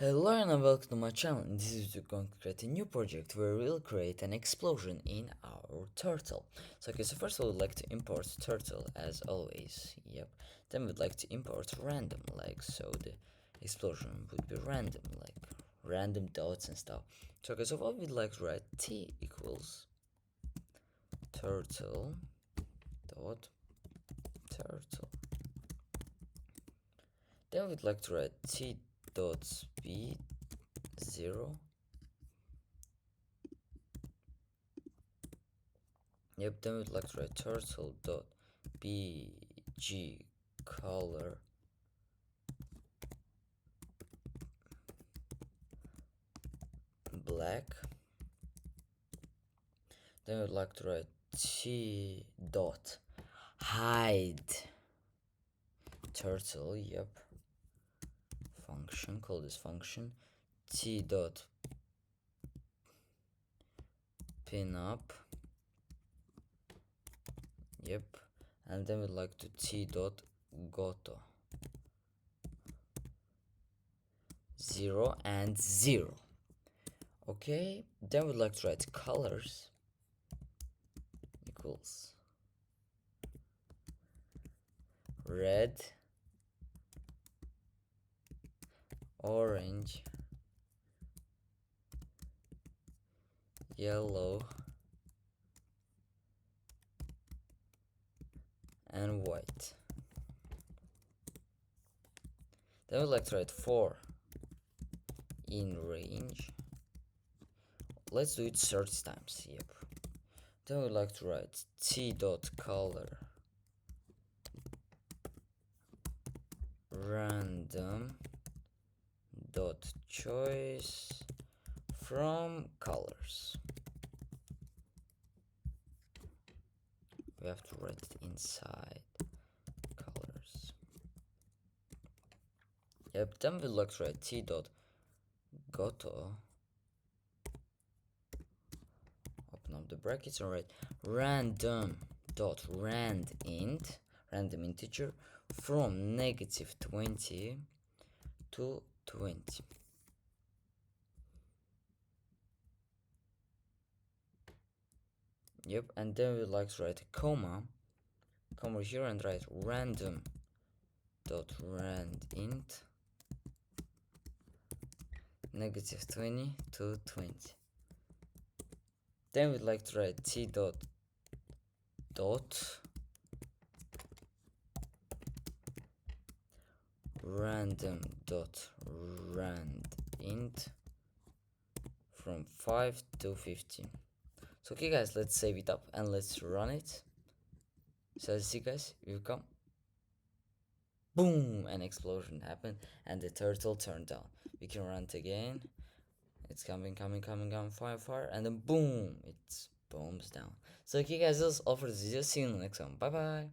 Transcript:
Hello and welcome to my channel. In this video we're going to create a new project where we'll create an explosion in our turtle. So first I would like to import turtle as always. Yep. Then we'd like to import random, like so the explosion would be random, like random dots and stuff. So what we'd like to write t equals turtle dot turtle. Then we'd like to write t dot speed 0. Yep, then we'd like to write turtle dot bg color black. Then we'd like to write t dot hide turtle. Yep, function, call this function t dot pin up. Yep, and then we'd like to t dot goto 0 and 0. Okay, then we'd like to write colors equals red, orange, yellow, and white. Then we'd like to write 4 in range. Let's do it 30 times. Yep. Then we'd like to write t dot color random dot choice from colors. We have to write it inside colors. Yep, then we'd like to write t dot goto, open up the brackets and write random dot rand int, random integer, from -20 to 20. Yep, and then we'd like to write a comma, come over here and write random dot rand int -20 to 20. Then we'd like to write t dot random dot rand int from 5 to 15. So okay guys, let's save it up and let's run it. So as you see guys, we've come, boom, an explosion happened and the turtle turned down. We can run it again. It's coming, fire, and then boom, it booms down. So okay guys, that's all for this video. See you in the next one. Bye bye.